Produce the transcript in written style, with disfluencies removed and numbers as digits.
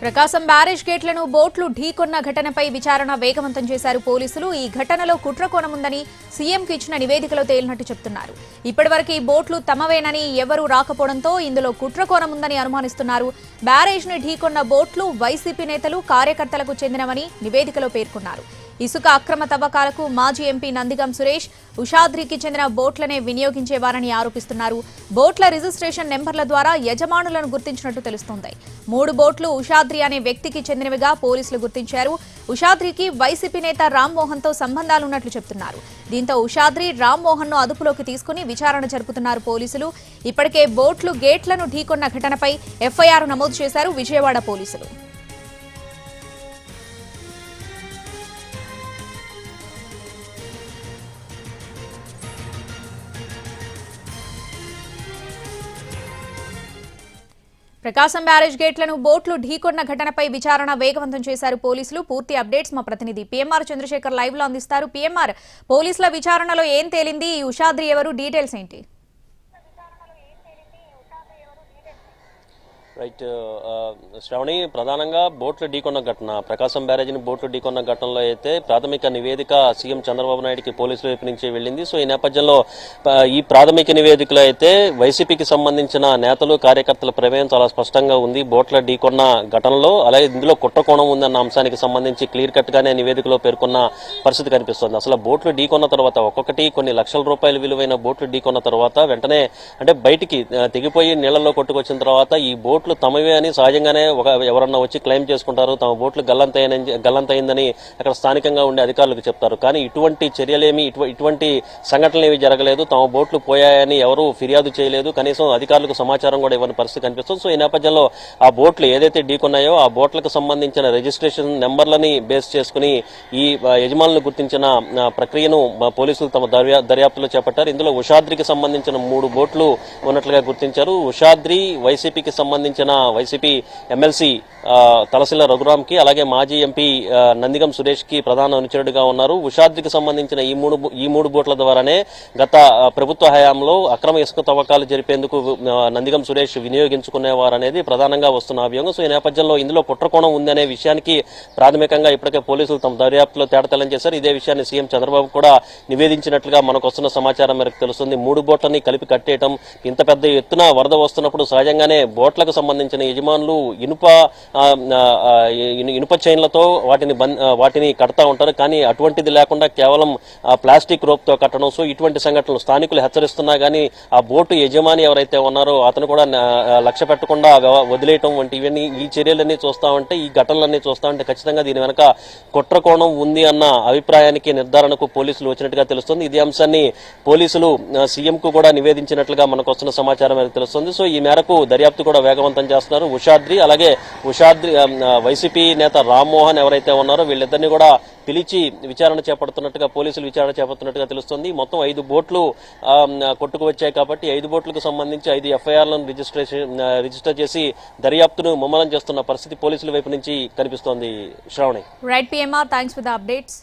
ప్రకాశం barrage గేట్లను బోట్లు ఢీకొన్న ఘటనపై విచారణ వేగవంతం చేశారు పోలీసులు. ఈ ఘటనలో కుట్ర కోణముందని సీఎంకు ఇచ్చిన నివేదికలో తేలినట్టు చెప్తున్నారు. ఇప్పటివరకు ఈ బోట్లు తమవేనని ఎవరూ రాకపోవడంతో ఇందులో కుట్ర కోణముందని అనుమానిస్తున్నారు. బ్యారేజ్ ని ఢీకొన్న బోట్లు వైసీపీ నేతలు కార్యకర్తలకు చెందినవని నివేదికలో పేర్కొన్నారు. ఇసుక అక్రమ తవ్వకాలకు మాజీ ఎంపీ నందిగం సురేష్ ఉషాద్రికి చెందిన బోట్లనే వినియోగించేవారని ఆరోపిస్తున్నారు. బోట్ల రిజిస్ట్రేషన్ నెంబర్ల ద్వారా యజమానులను గుర్తించినట్టు తెలుస్తోంది. 3 బోట్లు ఉషాద్రి అనే వ్యక్తికి చెందినవిగా పోలీసులు గుర్తించారు. ఉషాద్రికి వైసీపీ నేత రామ్మోహన్ తో సంబంధాలున్నట్లు చెప్తున్నారు. దీంతో ఉషాద్రి రామ్మోహన్ ను అదుపులోకి తీసుకుని విచారణ జరుపుతున్నారు పోలీసులు. ఇప్పటికే బోట్లు గేట్లను ఢీకొన్న ఘటనపై ఎఫ్ఐఆర్ నమోదు చేశారు విజయవాడ పోలీసులు. ప్రకాశం బ్యారేజ్ గేట్లను బోట్లు ఢీకొన్న ఘటనపై విచారణ వేగవంతం చేశారు పోలీసులు. పూర్తి అప్డేట్స్ మా ప్రతినిధి పిఎంఆర్ చంద్రశేఖర్ లైవ్ లో అందిస్తారు. పిఎంఆర్, పోలీసుల విచారణలో ఏం తేలింది? ఈ ఉషాద్రి ఎవరు? డీటెయిల్స్ ఏంటి? రైట్ శ్రావణి, ప్రధానంగా బోట్లు ఢీకొన్న ఘటన, ప్రకాశం బ్యారేజీని బోట్లు ఢీకొన్న ఘటనలో అయితే ప్రాథమిక నివేదిక సీఎం చంద్రబాబు నాయుడుకి పోలీసుల వైపు నుంచి వెళ్ళింది. సో ఈ నేపథ్యంలో ఈ ప్రాథమిక నివేదికలో అయితే వైసీపీకి సంబంధించిన నేతలు కార్యకర్తల ప్రమేయం చాలా స్పష్టంగా ఉంది బోట్ల ఢీకొన్న ఘటనలో. అలాగే ఇందులో కుట్రకోణం ఉందన్న అంశానికి సంబంధించి క్లియర్ కట్ గానే నివేదికలో పేర్కొన్న పరిస్థితి కనిపిస్తుంది. అసలు బోట్లు ఢీకొన్న తర్వాత ఒక్కొక్కటి కొన్ని లక్షల రూపాయల విలువైన బోట్లు ఢీకొన్న తర్వాత వెంటనే అంటే బయటికి తెగిపోయి నీళ్లలో కొట్టుకొచ్చిన తర్వాత ఈ బోట్లు తమవే అని సహజంగానే ఎవరన్నా వచ్చి క్లెయిమ్ చేసుకుంటారు. తమ బోట్లు గల్లంతైందని అక్కడ స్థానికంగా ఉండే అధికారులకు చెప్తారు. కానీ ఇటువంటి చర్యలేమి ఇటువంటి సంఘటనలు ఏవి జరగలేదు. తమ బోట్లు పోయాయని ఎవరూ ఫిర్యాదు చేయలేదు. కనీసం అధికారులకు సమాచారం కూడా ఇవ్వని పరిస్థితి కనిపిస్తుంది. సో ఈ నేపథ్యంలో ఆ బోట్లు ఏదైతే ఢీకొన్నాయో ఆ బోట్లకు సంబంధించిన రిజిస్ట్రేషన్ నెంబర్లని బేస్ చేసుకుని ఈ యజమానులు గుర్తించిన ప్రక్రియను పోలీసులు తమ దర్యాప్తులో చేపట్టారు. ఇందులో ఉషాద్రికి సంబంధించిన 3 బోట్లు ఉన్నట్లుగా గుర్తించారు. ఉషాద్రి వైసీపీకి సంబంధించిన వైసీపీ ఎమ్మెల్సీ తలసిల్ల రఘురామ్ కి, అలాగే మాజీ ఎంపీ నందిగం సురేష్ కి ప్రధాన అనుచరుడిగా ఉన్నారు. ఉషాద్రికి సంబంధించిన ఈ మూడు బోట్ల ద్వారానే గత ప్రభుత్వ హయాంలో అక్రమ ఇసుక తవ్వకాలు జరిపేందుకు నందిగం సురేష్ వినియోగించుకునేవారనేది ప్రధానంగా వస్తున్న అభియోగం. సో ఈ నేపథ్యంలో ఇందులో కుట్రకోణం ఉందనే విషయానికి ప్రాథమికంగా ఇప్పటికే పోలీసులు తమ దర్యాప్తులో తేటతెల్లం చేశారు. ఇదే విషయాన్ని సీఎం చంద్రబాబు కూడా నివేదించినట్లుగా మనకు వస్తున్న సమాచారం మేరకు తెలుస్తుంది. 3 బోట్లని కలిపి కట్టేయటం, ఇంత పెద్ద ఎత్తున వరద వస్తున్నప్పుడు సహజంగానే బోట్లకు సంబంధించిన యజమానులు ఇనుప చైన్లతో వాటిని కడతా ఉంటారు. కానీ అటువంటిది లేకుండా కేవలం ప్లాస్టిక్ రోప్తో కట్టడం. సో ఇటువంటి సంఘటనలు స్థానికులు హెచ్చరిస్తున్నా కానీ ఆ బోటు యజమాని ఎవరైతే ఉన్నారో అతను కూడా లక్ష్య పెట్టకుండా వదిలేయటం వంటి ఇవన్నీ ఈ చర్యలన్నీ చూస్తా ఉంటే, ఈ ఘటనలన్నీ చూస్తా ఉంటే ఖచ్చితంగా దీని వెనక కుట్రకోణం ఉంది అన్న అభిప్రాయానికి నిర్ధారణకు పోలీసులు వచ్చినట్టుగా తెలుస్తుంది. ఇదే అంశాన్ని పోలీసులు సీఎంకు కూడా నివేదించినట్లుగా మనకు వస్తున్న సమాచారం తెలుస్తుంది. సో ఈ మేరకు దర్యాప్తు కూడా వేగవంతం చేస్తున్నారు. ఉషాద్రి వైసీపీ నేత రామ్మోహన్ ఎవరైతే ఉన్నారో వీళ్ళిద్దరిని కూడా పిలిచి పోలీసులు విచారణ చేపడుతున్నట్టుగా తెలుస్తుంది. మొత్తం 5 బోట్లు కొట్టుకు వచ్చాయి కాబట్టి 5 బోట్లకు సంబంధించి 5 ఎఫ్ఐఆర్లను రిజిస్టర్ చేసి దర్యాప్తును ముమ్మరం చేస్తున్న పరిస్థితి పోలీసుల వైపు నుంచి కనిపిస్తోంది. Shravani. Right PMR, thanks for the updates.